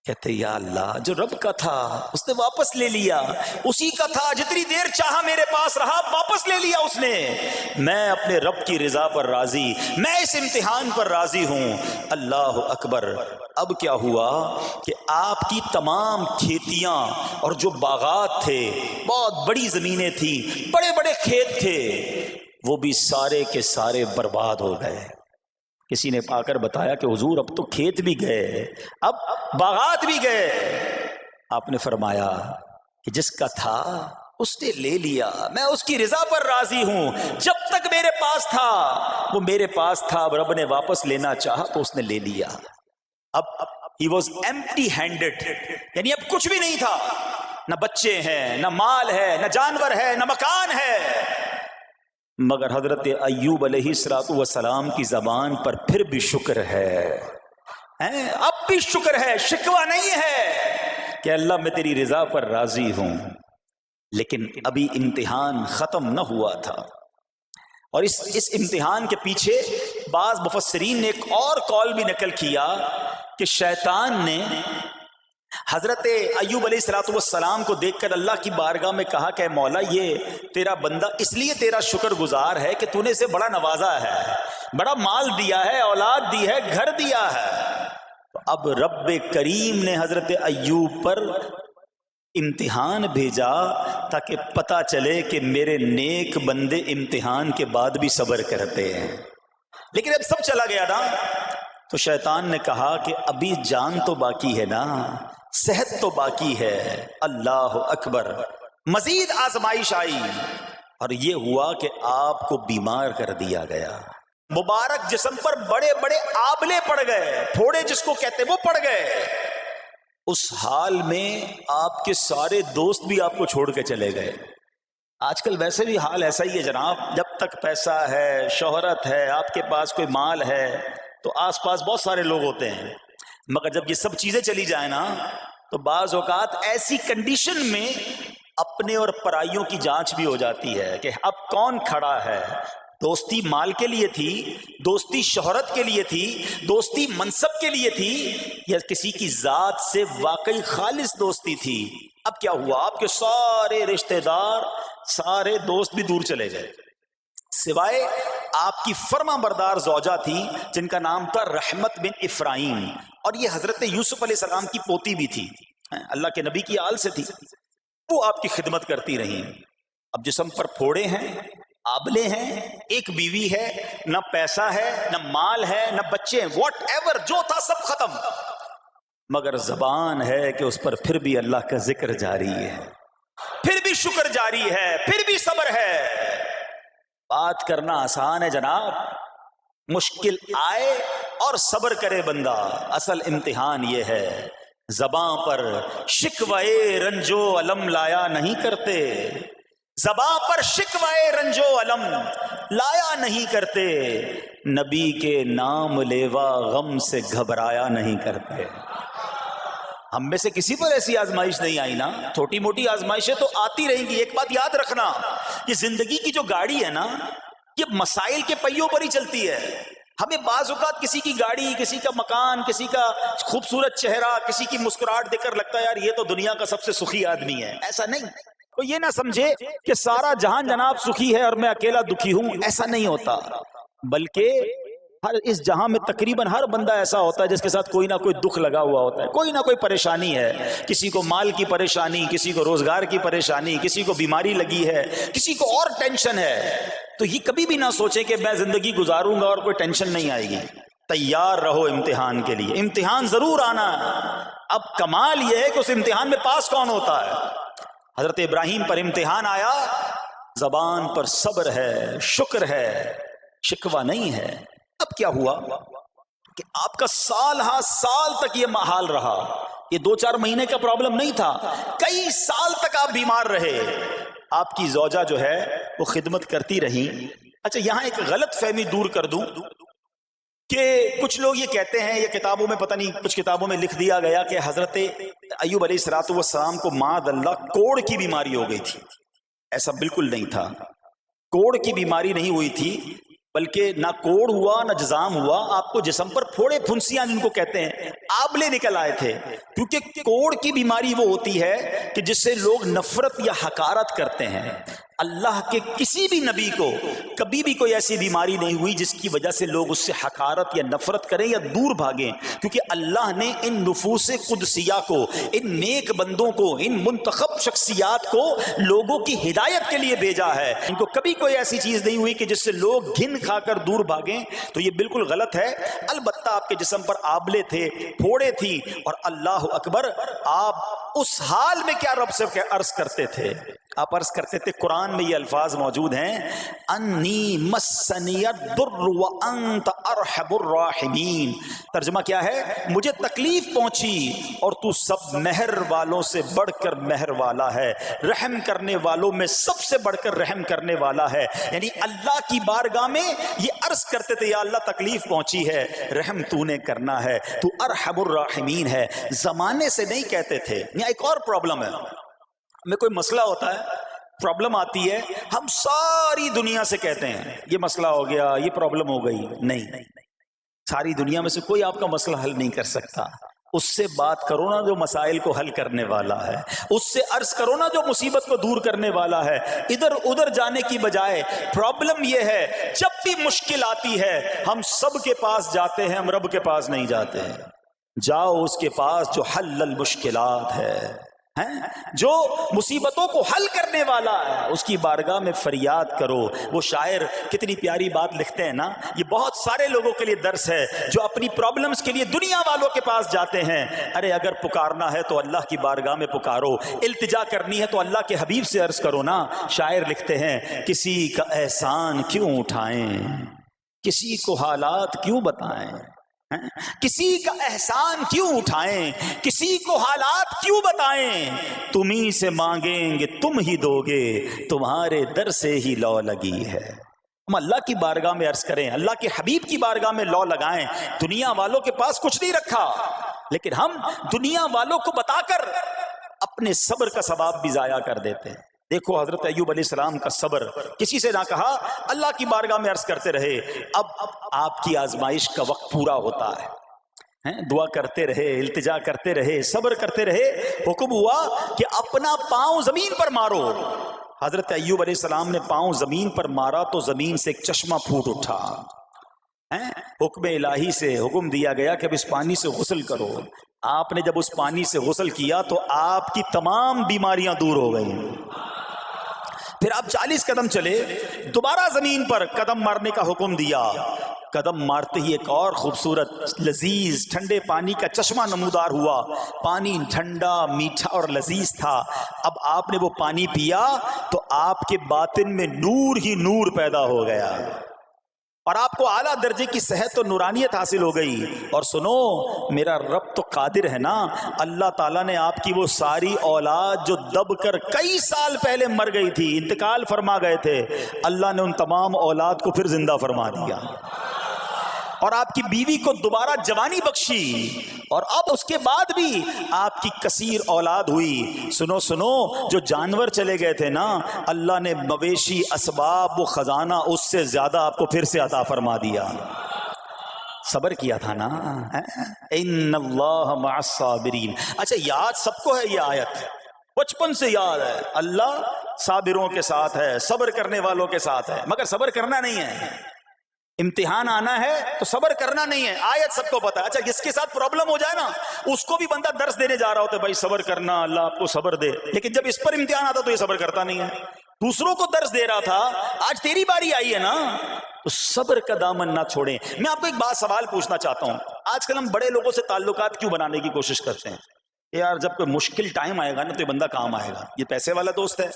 کہتے یا اللہ جو رب کا تھا اس نے واپس لے لیا، اسی کا تھا جتنی دیر چاہا میرے پاس رہا، واپس لے لیا اس نے۔ میں اپنے رب کی رضا پر راضی، میں اس امتحان پر راضی ہوں۔ اللہ اکبر۔ اب کیا ہوا کہ آپ کی تمام کھیتیاں اور جو باغات تھے، بہت بڑی زمینیں تھیں، بڑے بڑے کھیت تھے، وہ بھی سارے کے سارے برباد ہو گئے۔ کسی نے آ کر بتایا کہ حضور اب تو کھیت بھی گئے، اب باغات بھی گئے۔ آپ نے فرمایا کہ جس کا تھا اس نے لے لیا، میں اس کی رضا پر راضی ہوں۔ جب تک میرے پاس تھا وہ میرے پاس تھا، اب رب نے واپس لینا چاہا تو اس نے لے لیا۔ اب he was empty handed، یعنی اب کچھ بھی نہیں تھا، نہ بچے ہیں، نہ مال ہے، نہ جانور ہے، نہ مکان ہے۔ مگر حضرت ایوب علیہ السلام کی زبان پر پھر بھی شکر ہے، اب بھی شکر ہے، شکوہ نہیں ہے کہ اللہ میں تیری رضا پر راضی ہوں۔ لیکن ابھی امتحان ختم نہ ہوا تھا، اور اس امتحان کے پیچھے بعض مفسرین نے ایک اور قول بھی نقل کیا کہ شیطان نے حضرت ایوب علیہ السلام کو دیکھ کر اللہ کی بارگاہ میں کہا کہ مولا یہ تیرا بندہ اس لیے تیرا شکر گزار ہے کہ تو نے اسے بڑا نوازا ہے، بڑا مال دیا ہے، اولاد دی ہے، گھر دیا ہے۔ اب رب کریم نے حضرت ایوب پر امتحان بھیجا تاکہ پتہ چلے کہ میرے نیک بندے امتحان کے بعد بھی صبر کرتے ہیں۔ لیکن اب سب چلا گیا نا، تو شیطان نے کہا کہ ابھی جان تو باقی ہے نا، صحت تو باقی ہے۔ اللہ اکبر۔ مزید آزمائش آئی اور یہ ہوا کہ آپ کو بیمار کر دیا گیا۔ مبارک جسم پر بڑے بڑے آبلے پڑ گئے، پھوڑے جس کو کہتے وہ پڑ گئے۔ اس حال میں آپ کے سارے دوست بھی آپ کو چھوڑ کے چلے گئے۔ آج کل ویسے بھی حال ایسا ہی ہے جناب، جب تک پیسہ ہے، شہرت ہے، آپ کے پاس کوئی مال ہے تو آس پاس بہت سارے لوگ ہوتے ہیں، مگر جب یہ سب چیزیں چلی جائیں نا تو بعض اوقات ایسی کنڈیشن میں اپنے اور پرائیوں کی جانچ بھی ہو جاتی ہے کہ اب کون کھڑا ہے۔ دوستی مال کے لیے تھی، دوستی شہرت کے لیے تھی، دوستی منصب کے لیے تھی، یا کسی کی ذات سے واقعی خالص دوستی تھی؟ اب کیا ہوا؟ آپ کے سارے رشتہ دار، سارے دوست بھی دور چلے گئے، سوائے آپ کی فرما بردار زوجہ تھی جن کا نام تھا رحمت بن افراہیم، اور یہ حضرت یوسف علیہ السلام کی پوتی بھی تھی، اللہ کے نبی کی آل سے تھی، وہ آپ کی خدمت کرتی رہیں۔ اب جسم پر پھوڑے ہیں، آبلے ہیں، ایک بیوی ہے، نہ پیسہ ہے، نہ مال ہے، نہ بچے ہیں، واٹ ایور جو تھا سب ختم، مگر زبان ہے کہ اس پر پھر بھی اللہ کا ذکر جاری ہے، پھر بھی شکر جاری ہے، پھر بھی صبر ہے۔ بات کرنا آسان ہے جناب، مشکل آئے اور صبر کرے بندہ، اصل امتحان یہ ہے۔ زباں پر شکوائے رنجو علم لایا نہیں کرتے، زباں پر شکوائے رنجو علم لایا نہیں کرتے، نبی کے نام لیوا غم سے گھبرایا نہیں کرتے۔ ہم میں سے کسی پر ایسی آزمائش نہیں آئی نا، چھوٹی موٹی آزمائشیں تو آتی رہیں گی۔ ایک بات یاد رکھنا، یہ زندگی کی جو گاڑی ہے نا، یہ مسائل کے پہیوں پر ہی چلتی ہے۔ ہمیں بعض اوقات کسی کی گاڑی، کسی کا مکان، کسی کا خوبصورت چہرہ، کسی کی مسکراہٹ دیکھ کر لگتا ہے یار یہ تو دنیا کا سب سے سخی آدمی ہے۔ ایسا نہیں، تو یہ نہ سمجھے کہ سارا جہان جناب سخی ہے اور میں اکیلا دکھی ہوں، ایسا نہیں ہوتا، بلکہ ہر اس جہاں میں تقریباً ہر بندہ ایسا ہوتا ہے جس کے ساتھ کوئی نہ کوئی دکھ لگا ہوا ہوتا ہے، کوئی نہ کوئی پریشانی ہے، کسی کو مال کی پریشانی، کسی کو روزگار کی پریشانی، کسی کو بیماری لگی ہے، کسی کو اور ٹینشن ہے۔ تو یہ کبھی بھی نہ سوچے کہ میں زندگی گزاروں گا اور کوئی ٹینشن نہیں آئے گی۔ تیار رہو امتحان کے لیے، امتحان ضرور آنا ہے۔ اب کمال یہ ہے کہ اس امتحان میں پاس کون ہوتا ہے۔ حضرت ابراہیم پر امتحان آیا، زبان پر صبر ہے، شکر ہے، شکوہ نہیں ہے۔ اب کیا ہوا کہ آپ کا سال ہاں سال تک یہ محال رہا، یہ 2-4 مہینے کا پرابلم نہیں تھا، کئی سال تک آپ بیمار رہے۔ آپ کی زوجہ جو ہے وہ خدمت کرتی رہی۔ اچھا یہاں ایک غلط فہمی دور کر دوں کہ کچھ لوگ یہ کہتے ہیں، یہ کتابوں میں پتہ نہیں کچھ کتابوں میں لکھ دیا گیا کہ حضرت ایوب علیہ السلام کو معاذ اللہ کوڑ کی بیماری ہو گئی تھی۔ ایسا بالکل نہیں تھا، کوڑ کی بیماری نہیں ہوئی تھی، بلکہ نہ کوڑ ہوا نہ جزام ہوا، آپ کو جسم پر پھوڑے پھنسیاں جن کو کہتے ہیں آبلے نکل آئے تھے، کیونکہ کوڑ کی بیماری وہ ہوتی ہے کہ جس سے لوگ نفرت یا حقارت کرتے ہیں۔ اللہ کے کسی بھی نبی کو کبھی بھی کوئی ایسی بیماری نہیں ہوئی جس کی وجہ سے لوگ اس سے حقارت یا نفرت کریں یا دور بھاگیں، کیونکہ اللہ نے ان نفوس قدسیہ کو، ان نیک بندوں کو، ان منتخب شخصیات کو لوگوں کی ہدایت کے لیے بھیجا ہے۔ ان کو کبھی کوئی ایسی چیز نہیں ہوئی کہ جس سے لوگ گھن کھا کر دور بھاگیں، تو یہ بالکل غلط ہے۔ البتہ آپ کے جسم پر آبلے تھے، پھوڑے تھی، اور اللہ اکبر، آپ اس حال میں کیا رب سے عرض کرتے تھے؟ آپ عرض کرتے تھے، قرآن میں یہ الفاظ موجود ہیں، انی مسنی الضر وانت ارحم الراحمین۔ ترجمہ کیا ہے؟ مجھے تکلیف پہنچی اور تو سب مہر والوں سے بڑھ کر مہر والا ہے، رحم کرنے والوں میں سب سے بڑھ کر رحم کرنے والا ہے۔ یعنی اللہ کی بارگاہ میں یہ عرض کرتے تھے، یا اللہ تکلیف پہنچی ہے، رحم تو نے کرنا ہے، تو ارحم الراحمین ہے۔ زمانے سے نہیں کہتے تھے۔ یہاں ایک اور پرابلم ہے، میں کوئی مسئلہ ہوتا ہے، پرابلم آتی ہے، ہم ساری دنیا سے کہتے ہیں یہ مسئلہ ہو گیا، یہ پرابلم ہو گئی۔ نہیں، ساری دنیا میں سے کوئی آپ کا مسئلہ حل نہیں کر سکتا۔ اس سے بات کرو نا جو مسائل کو حل کرنے والا ہے، اس سے عرض کرو نا جو مصیبت کو دور کرنے والا ہے۔ ادھر ادھر جانے کی بجائے پرابلم یہ ہے، جب بھی مشکل آتی ہے ہم سب کے پاس جاتے ہیں، ہم رب کے پاس نہیں جاتے ہیں۔ جاؤ اس کے پاس جو حل المشکلات ہے، جو مصیبتوں کو حل کرنے والا ہے، اس کی بارگاہ میں فریاد کرو۔ وہ شاعر کتنی پیاری بات لکھتے ہیں نا، یہ بہت سارے لوگوں کے لیے درس ہے جو اپنی پرابلمز کے لیے دنیا والوں کے پاس جاتے ہیں۔ ارے اگر پکارنا ہے تو اللہ کی بارگاہ میں پکارو، التجا کرنی ہے تو اللہ کے حبیب سے عرض کرو نا۔ شاعر لکھتے ہیں، کسی کا احسان کیوں اٹھائیں، کسی کو حالات کیوں بتائیں، کسی کا احسان کیوں اٹھائیں، کسی کو حالات کیوں بتائیں، تمہیں سے مانگیں گے تم ہی دو گے، تمہارے در سے ہی لو لگی ہے۔ ہم اللہ کی بارگاہ میں عرض کریں، اللہ کے حبیب کی بارگاہ میں لو لگائیں۔ دنیا والوں کے پاس کچھ نہیں رکھا، لیکن ہم دنیا والوں کو بتا کر اپنے صبر کا ثواب بھی ضائع کر دیتے ہیں۔ دیکھو حضرت ایوب علیہ السلام کا صبر، کسی سے نہ کہا، اللہ کی بارگاہ میں عرض کرتے رہے۔ اب آپ کی آزمائش کا وقت پورا ہوتا ہے، دعا کرتے رہے، التجا کرتے رہے، صبر کرتے رہے۔ حکم ہوا کہ اپنا پاؤں زمین پر مارو۔ حضرت ایوب علیہ السلام نے پاؤں زمین پر مارا تو زمین سے ایک چشمہ پھوٹ اٹھا۔ حکم الہی سے حکم دیا گیا کہ اب اس پانی سے غسل کرو۔ آپ نے جب اس پانی سے غسل کیا تو آپ کی تمام بیماریاں دور ہو گئیں۔ پھر آپ 40 قدم چلے، دوبارہ زمین پر قدم مارنے کا حکم دیا۔ قدم مارتے ہی ایک اور خوبصورت لذیذ ٹھنڈے پانی کا چشمہ نمودار ہوا۔ پانی ٹھنڈا، میٹھا اور لذیذ تھا۔ اب آپ نے وہ پانی پیا تو آپ کے باطن میں نور ہی نور پیدا ہو گیا، اور آپ کو اعلیٰ درجے کی صحت و نورانیت حاصل ہو گئی۔ اور سنو، میرا رب تو قادر ہے نا، اللہ تعالیٰ نے آپ کی وہ ساری اولاد جو دب کر کئی سال پہلے مر گئی تھی، انتقال فرما گئے تھے، اللہ نے ان تمام اولاد کو پھر زندہ فرما دیا، اور آپ کی بیوی کو دوبارہ جوانی بخشی، اور اب اس کے بعد بھی آپ کی کثیر اولاد ہوئی۔ سنو سنو، جو جانور چلے گئے تھے نا، اللہ نے مویشی، اسباب و خزانہ اس سے زیادہ آپ کو پھر سے عطا فرما دیا۔ صبر کیا تھا نا۔ ان اللہ مع الصابرین۔ اچھا، یاد سب کو ہے یہ آیت، بچپن سے یاد ہے، اللہ صابروں کے ساتھ ہے، صبر کرنے والوں کے ساتھ ہے، مگر صبر کرنا نہیں ہے۔ امتحان آنا ہے تو صبر کرنا نہیں ہے، آیت سب کو پتا ہے۔ اچھا، جس کے ساتھ پرابلم ہو جائے نا، اس کو بھی بندہ درس دینے جا رہا ہوتا ہے، بھائی صبر کرنا، اللہ آپ کو صبر دے، لیکن جب اس پر امتحان آتا تو یہ صبر کرتا نہیں ہے۔ دوسروں کو درس دے رہا تھا، آج تیری باری آئی ہے نا، تو صبر کا دامن نہ چھوڑیں۔ میں آپ کو ایک بات سوال پوچھنا چاہتا ہوں، آج کل ہم بڑے لوگوں سے تعلقات کیوں بنانے کی کوشش کرتے ہیں؟ یار جب کوئی مشکل ٹائم آئے گا نا تو یہ بندہ کام آئے گا، یہ پیسے والا دوست ہے،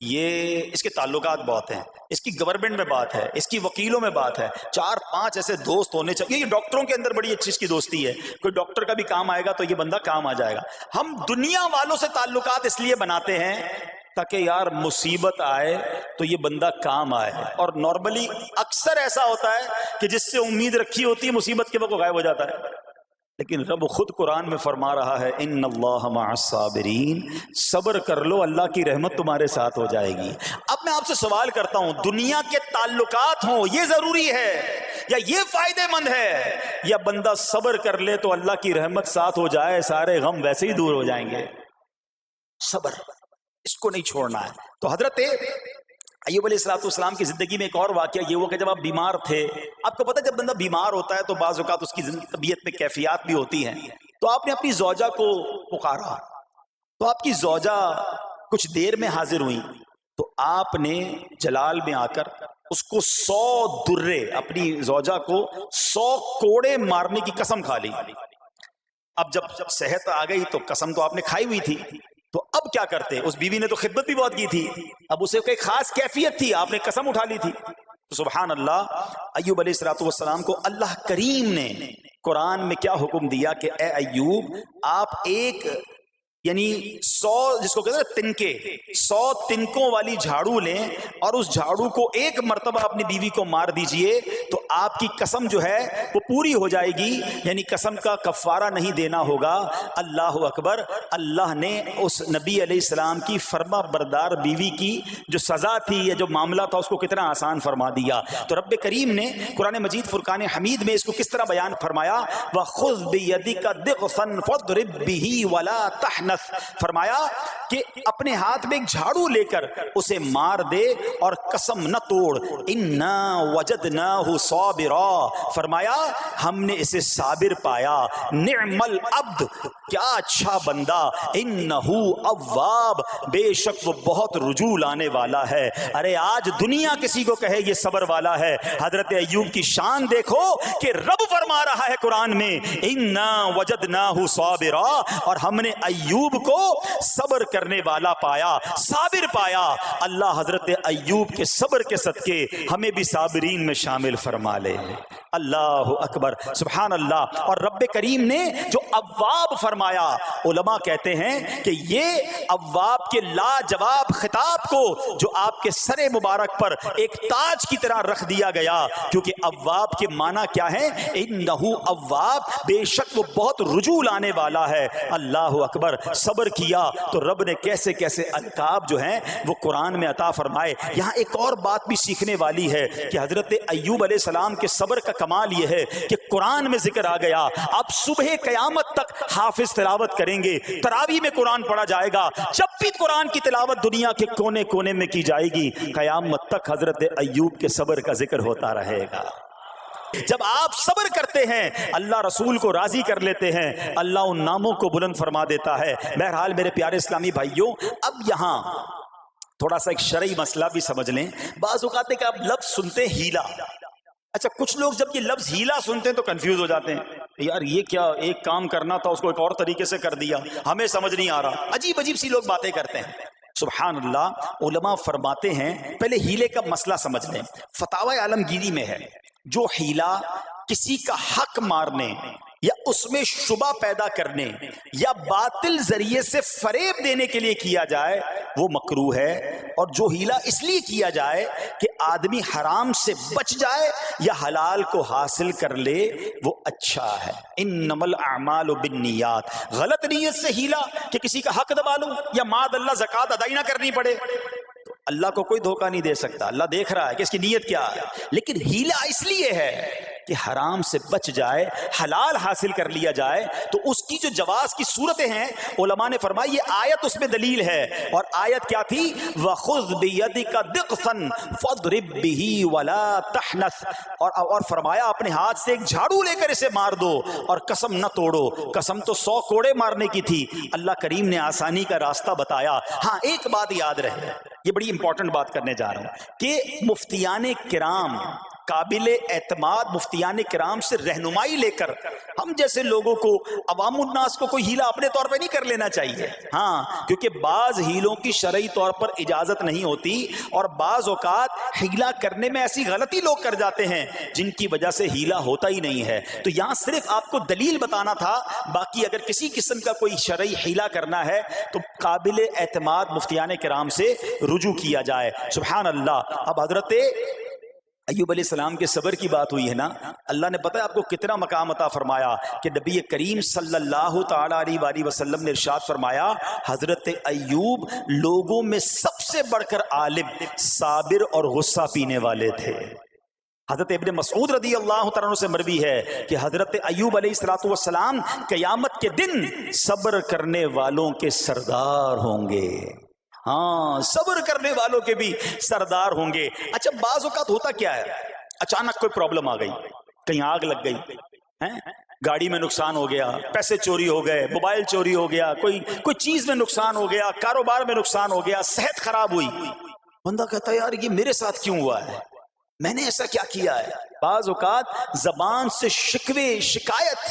یہ اس کے تعلقات بہت ہیں، اس کی گورنمنٹ میں بات ہے، اس کی وکیلوں میں بات ہے، 4-5 ایسے دوست ہونے چاہیے۔ یہ ڈاکٹروں کے اندر بڑی اچھی اس کی دوستی ہے، کوئی ڈاکٹر کا بھی کام آئے گا تو یہ بندہ کام آ جائے گا۔ ہم دنیا والوں سے تعلقات اس لیے بناتے ہیں تاکہ یار مصیبت آئے تو یہ بندہ کام آئے، اور نارملی اکثر ایسا ہوتا ہے کہ جس سے امید رکھی ہوتی ہے مصیبت کے وقت غائب ہو جاتا ہے۔ لیکن رب خود قرآن میں فرما رہا ہے، ان اللہ مع الصابرین، صبر کر لو، اللہ کی رحمت تمہارے ساتھ ہو جائے گی۔ اب میں آپ سے سوال کرتا ہوں، دنیا کے تعلقات ہوں یہ ضروری ہے یا یہ فائدے مند ہے، یا بندہ صبر کر لے تو اللہ کی رحمت ساتھ ہو جائے، سارے غم ویسے ہی دور ہو جائیں گے؟ صبر، اس کو نہیں چھوڑنا ہے۔ تو حضرت ایوب علیہ السلام کی زندگی میں ایک اور واقعہ یہ ہوا کہ جب آپ بیمار تھے، آپ کو پتہ جب بندہ بیمار ہوتا ہے تو بعض اوقات اس کی طبیعت میں کیفیات بھی ہوتی ہیں، تو آپ نے اپنی زوجہ کو پکارا، تو آپ کی زوجہ کچھ دیر میں حاضر ہوئی، تو آپ نے جلال میں آ کر اس کو 100 درے، اپنی زوجہ کو 100 کوڑے مارنے کی قسم کھا لی۔ اب جب صحت آ گئی تو قسم تو آپ نے کھائی ہوئی تھی، تو اب کیا کرتے؟ اس بیوی نے تو خدمت بھی بہت کی تھی، اب اسے کوئی خاص کیفیت تھی، آپ نے قسم اٹھا لی تھی۔ تو سبحان اللہ، ایوب علیہ السلام کو اللہ کریم نے قرآن میں کیا حکم دیا کہ اے ایوب، آپ ایک یعنی 100 جس کو کہتے ہیں تنکے، 100 تنکوں والی جھاڑو لیں اور اس جھاڑو کو ایک مرتبہ اپنی بیوی کو مار دیجئے تو آپ کی قسم جو ہے وہ پوری ہو جائے گی، یعنی قسم کا کفارہ نہیں دینا ہوگا۔ اللہ اکبر! اللہ نے اس نبی علیہ السلام کی فرما بردار بیوی کی جو سزا تھی یا جو معاملہ تھا اس کو کتنا آسان فرما دیا۔ تو رب کریم نے قرآن مجید فرقان حمید میں اس کو کس طرح بیان فرمایا، وَخُذْ بِيَدِكَ ضِغْثًا فَاضْرِب بِهِ وَلَا تَحْنَثْ، فرمایا کہ اپنے ہاتھ میں ایک جھاڑو لے کر اسے مار دے اور قسم نہ توڑ۔ اِنَّا وَجَدْنَاهُ صَابِرًا، فرمایا ہم نے اسے صابر پایا۔ نعم العبد، کیا اچھا بندہ، اِنَّهُ اواب، بے شک وہ بہت رجوع لانے والا ہے۔ ارے آج دنیا کسی کو کہے یہ صبر والا ہے، حضرت ایوب کی شان دیکھو کہ رب فرما رہا ہے قرآن میں اِنَّا وَجَدْنَاهُ صَابِرًا، اور ہم نے ایوب کو صبر کرنے والا پایا، صابر پایا۔ اللہ حضرت ایوب کے صبر کے صدقے ہمیں بھی صابرین میں شامل فرما لے۔ اللہ اکبر، سبحان اللہ۔ اور رب کریم نے جو اواب فرمایا، علماء کہتے ہیں کہ یہ اواب کے لاجواب خطاب کو جو آپ کے سر مبارک پر ایک تاج کی طرح رکھ دیا گیا، کیونکہ اواب کے معنی کیا ہے؟ انہو اواب، بے شک وہ بہت رجوع لانے والا ہے۔ اللہ اکبر، صبر کیا تو رب نے کیسے کیسے القاب جو ہیں وہ قرآن میں عطا فرمائے۔ یہاں ایک اور بات بھی سیکھنے والی ہے کہ حضرت ایوب علیہ السلام کے صبر کا کمال یہ ہے کہ قرآن میں ذکر آ گیا، آپ صبح قیامت تک حافظ تلاوت کریں گے، تراویح میں قرآن پڑھا جائے گا، جب بھی قرآن کی تلاوت دنیا کے کونے کونے میں کی جائے گی، قیامت تک حضرت ایوب کے صبر کا ذکر ہوتا رہے گا۔ جب آپ صبر کرتے ہیں اللہ رسول کو راضی کر لیتے ہیں، اللہ ان ناموں کو بلند فرما دیتا ہے۔ بہرحال میرے پیارے اسلامی بھائیوں، اب یہاں تھوڑا سا ایک شرعی مسئلہ بھی سمجھ لیں۔ بعض اوقات ہے کہ آپ لفظ سنتے ہیں ہیلا، اچھا کچھ لوگ جب یہ لفظ ہیلا سنتے ہیں تو کنفیوز ہو جاتے ہیں، یار یہ کیا، ایک کام کرنا تھا اس کو ایک اور طریقے سے کر دیا، ہمیں سمجھ نہیں آ رہا، عجیب عجیب سی لوگ باتیں کرتے ہیں۔ سبحان اللہ، علماء فرماتے ہیں پہلے ہیلے کا مسئلہ سمجھ لیں۔ فتاوی عالمگیری میں ہے، جو ہیلا کسی کا حق مارنے یا اس میں شبہ پیدا کرنے یا باطل ذریعے سے فریب دینے کے لیے کیا جائے وہ مکروہ ہے، اور جو ہیلا اس لیے کیا جائے کہ آدمی حرام سے بچ جائے یا حلال کو حاصل کر لے وہ اچھا ہے۔ انما الاعمال بالنیات، غلط نیت سے ہیلا کہ کسی کا حق دبا لوں یا معاذ اللہ زکوٰۃ ادائی نہ کرنی پڑے، تو اللہ کو کوئی دھوکہ نہیں دے سکتا، اللہ دیکھ رہا ہے کہ اس کی نیت کیا ہے۔ لیکن ہیلا اس لیے ہے کہ حرام سے بچ جائے، حلال حاصل کر لیا جائے، تو اس کی جو جواز کی صورتیں ہیں علماء نے فرمایا یہ آیت اس میں دلیل ہے، اور آیت کیا تھی؟ وَخُذْ بِيَدِكَ ضِغْثًا فَاضْرِب بِهِ وَلَا تَحْنَثْ، اور فرمایا اپنے ہاتھ سے ایک جھاڑو لے کر اسے مار دو اور قسم نہ توڑو۔ قسم تو 100 کوڑے مارنے کی تھی، اللہ کریم نے آسانی کا راستہ بتایا۔ ہاں ایک بات یاد رہے، یہ بڑی امپورٹنٹ بات کرنے جا رہا ہوں کہ مفتیان کرام، قابل اعتماد مفتیان کرام سے رہنمائی لے کر ہم جیسے لوگوں کو، عوام الناس کو کوئی ہیلا اپنے طور پہ نہیں کر لینا چاہیے۔ ہاں، کیونکہ بعض ہیلوں کی شرعی طور پر اجازت نہیں ہوتی، اور بعض اوقات ہیلا کرنے میں ایسی غلطی لوگ کر جاتے ہیں جن کی وجہ سے ہیلا ہوتا ہی نہیں ہے۔ تو یہاں صرف آپ کو دلیل بتانا تھا، باقی اگر کسی قسم کا کوئی شرعی ہیلا کرنا ہے تو قابل اعتماد مفتیان کرام سے رجوع کیا جائے۔ سبحان اللہ۔ اب حضرت ایوب علیہ السلام کے صبر کی بات ہوئی ہے نا، اللہ نے پتہ ہے آپ کو کتنا مقام عطا فرمایا کہ نبی کریم صلی اللہ تعالی علیہ وآلہ وسلم نے ارشاد فرمایا حضرت ایوب لوگوں میں سب سے بڑھ کر عالم، صابر اور غصہ پینے والے تھے۔ حضرت ابن مسعود رضی اللہ تعالیٰ عنہ سے مروی ہے کہ حضرت ایوب علیہ السلام قیامت کے دن صبر کرنے والوں کے سردار ہوں گے۔ ہاں، صبر کرنے والوں کے بھی سردار ہوں گے۔ اچھا بعض اوقات ہوتا کیا ہے، اچانک کوئی پرابلم آ گئی، کہیں آگ لگ گئی، گاڑی میں نقصان ہو گیا، پیسے چوری ہو گئے، موبائل چوری ہو گیا، کوئی چیز میں نقصان ہو گیا، کاروبار میں نقصان ہو گیا، صحت خراب ہوئی، بندہ کہتا ہے یار یہ میرے ساتھ کیوں ہوا ہے، میں نے ایسا کیا کیا ہے۔ بعض اوقات زبان سے شکوے، شکایت،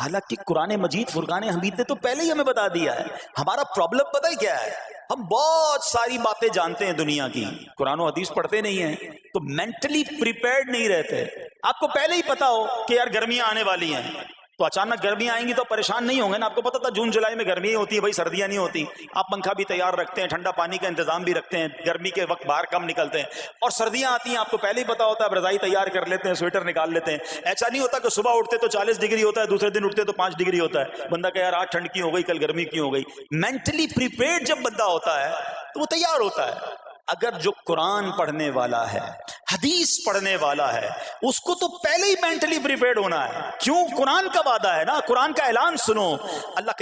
حالانکہ قرآن مجید فرقان حمید نے تو پہلے ہی ہمیں بتا دیا ہے ہمارا پرابلم پتہ ہی کیا ہے۔ ہم بہت ساری باتیں جانتے ہیں دنیا کی، قرآن و حدیث پڑھتے نہیں ہیں تو مینٹلی پریپیئرڈ نہیں رہتے۔ آپ کو پہلے ہی پتا ہو کہ یار گرمیاں آنے والی ہیں تو اچانک گرمیاں آئیں گی تو پریشان نہیں ہوں گے نا، آپ کو پتا تھا جون جولائی میں گرمیاں ہوتی ہیں، بھائی سردیاں نہیں ہوتی، آپ پنکھا بھی تیار رکھتے ہیں، ٹھنڈا پانی کا انتظام بھی رکھتے ہیں، گرمی کے وقت باہر کم نکلتے ہیں، اور سردیاں آتی ہیں آپ کو پہلے ہی پتا ہوتا ہے، رضائی تیار کر لیتے ہیں، سویٹر نکال لیتے ہیں۔ ایسا نہیں ہوتا کہ صبح اٹھتے تو 40 ڈگری ہوتا ہے، دوسرے دن اٹھتے تو 5 ڈگری ہوتا ہے، بندہ کہ یار آج ٹھنڈ کی ہو گئی کل گرمی کی ہو گئی۔ مینٹلی پریپیئرڈ جب بندہ ہوتا ہے تو وہ تیار ہوتا ہے۔ اگر جو قرآن پڑھنے والا ہے، حدیث پڑھنے والا ہے، اس کو تو پہلے ہی مینٹلی پریپیئرڈ ہونا ہے۔ کیوں؟ قرآن کا وعدہ ہے نا، قرآن کا اعلان سنو، اللہ